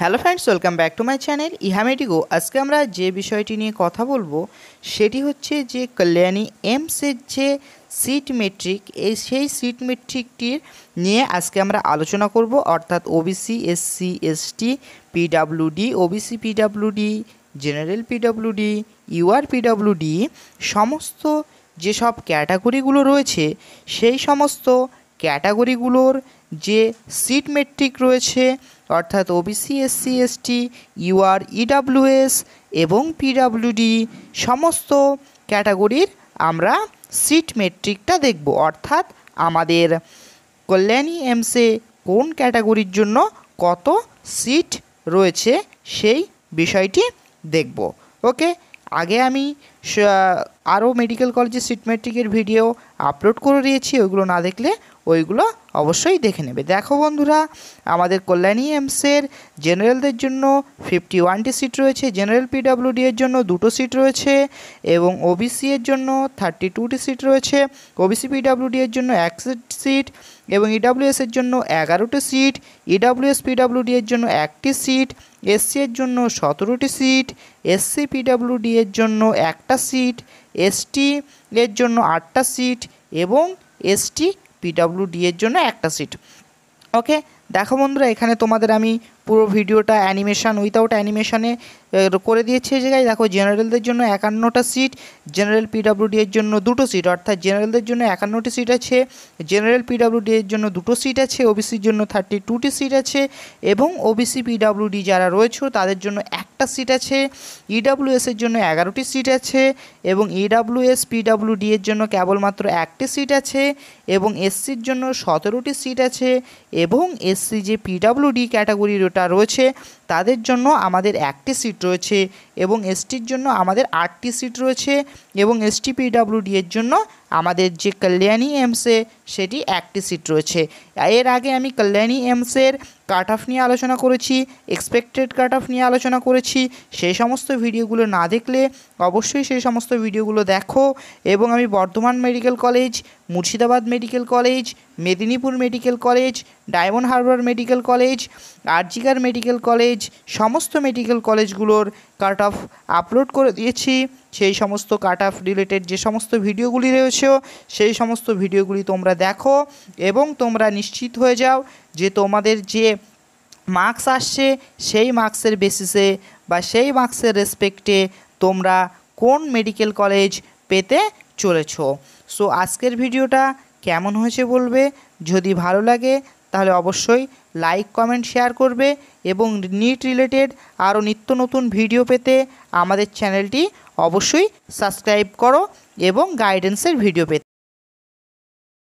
Hello friends, welcome back to my channel ইহা medico. আজকে আমরা যে বিষয়টি নিয়ে কথা বলবো সেটি হচ্ছে যে কল্যাণী এইমসের যে সিট মেট্রিক, সেই সিট মেট্রিকটির নিয়ে আজকে আমরা আলোচনা করব। অর্থাৎ OBC, SC, ST, PWD, OBC PWD, general PWD, UR PWD সমস্ত যেসব ক্যাটাগরিগুলো রয়েছে সেই সমস্ত ক্যাটাগরিগুলোর যে সিট মেট্রিক রয়েছে, অর্থাৎ OBC, SC, ST, UR, EWS এবং পিডাব্লিউডি সমস্ত ক্যাটাগরির আমরা সিট মেট্রিকটা দেখব। অর্থাৎ আমাদের কল্যাণী এইমসে কোন ক্যাটাগরির জন্য কত সিট রয়েছে সেই বিষয়টি দেখব। ওকে, আগে আমি আরও মেডিকেল কলেজের সিট মেট্রিকের ভিডিও আপলোড করে দিয়েছি, ওইগুলো না দেখলে ওইগুলো অবশ্যই দেখে নেবে। দেখো বন্ধুরা, আমাদের কল্যাণী এইমসের জেনারেলদের জন্য 51টি সিট রয়েছে, জেনারেল পিডাব্লিউডি এর জন্য 2টো সিট রয়েছে এবং ওবিসি এর জন্য 32টি সিট রয়েছে, ওবিসি পিডাব্লিউডি এর জন্য 1 সিট এবং ইডাব্লিউএস এর জন্য 11টি সিট, ইডাব্লিউএস পিডাব্লিউডি এর জন্য 1টি সিট, এসসি এর জন্য 17টি সিট, এসসি পিডাব্লিউডি এর জন্য 1টা সিট, এসটি এর জন্য 8টা সিট এবং এসটি পিডাব্লিউডি এর জন্য 1টা সিট। ওকে, দেখো বন্ধুরা, এখানে তোমাদের আমি পুরো ভিডিওটা অ্যানিমেশন উইথাউট অ্যানিমেশনে করে দিয়েছি। এই জায়গায় দেখো, জেনারেলদের জন্য 51টা সিট, জেনারেল পিডাব্লিউডি এর জন্য 2টো সিট, অর্থাৎ জেনারেলদের জন্য 51টি সিট আছে, জেনারেল পিডাব্লিউডি এর জন্য 2টো সিট আছে, ওবিসির জন্য 32টি সিট আছে এবং ওবিসি পিডাব্লিউডি যারা রয়েছে তাদের জন্য 1টা সিট আছে, ইডাব্লিউএস এর জন্য 11টি সিট আছে এবং ইডাব্লিউএস পিডাব্লিউডি এর জন্য কেবলমাত্র 1টি সিট আছে এবং এসসির জন্য 17টি সিট আছে এবং এসসি যে পিডাব্লিউডি ক্যাটাগরির ওটা রয়েছে তাদের জন্য আমাদের 1টি সিট রয়েছে এবং এসটির জন্য আমাদের 8টি সিট রয়েছে এবং এসটি পিডাব্লিউডি এর জন্য আমাদের যে কল্যাণী এইমসে সেটি 1টি সিট রয়েছে। এর আগে আমি কল্যাণী এইমসের কাট অফ নিয়ে আলোচনা করেছি, এক্সপেক্টেড কাট অফ নিয়ে আলোচনা করেছি। সেই সমস্ত ভিডিওগুলো না দেখলে অবশ্যই সেই সমস্ত ভিডিওগুলো দেখো। এবং আমি Bardhaman medical college, Murshidabad medical college, Medinipur medical college, diamond Harbour medical college, RG Kar medical college সমস্ত মেডিকেল কলেজগুলোর কাট অফ আপলোড করে দিয়েছি। সেই সমস্ত কাট অফ রিলেটেড যে সমস্ত ভিডিওগুলি রয়েছে সেই সমস্ত ভিডিওগুলি তোমরা দেখো এবং তোমরা নিশ্চিত হয়ে যাও যে তোমাদের যে মার্কস আসছে সেই মার্কসের বেসিসে বা সেই মার্কসের রেসপেক্টে তোমরা কোন মেডিকেল কলেজ পেতে চলেছো। সো আজকের ভিডিওটা কেমন হয়েছে বলবে, যদি ভালো লাগে তাহলে অবশ্যই লাইক, কমেন্ট, শেয়ার করবে এবং নিট রিলেটেড আরও নিত্য নতুন ভিডিও পেতে আমাদের চ্যানেলটি অবশ্যই সাবস্ক্রাইব করো এবং গাইডেন্সের ভিডিও পেতে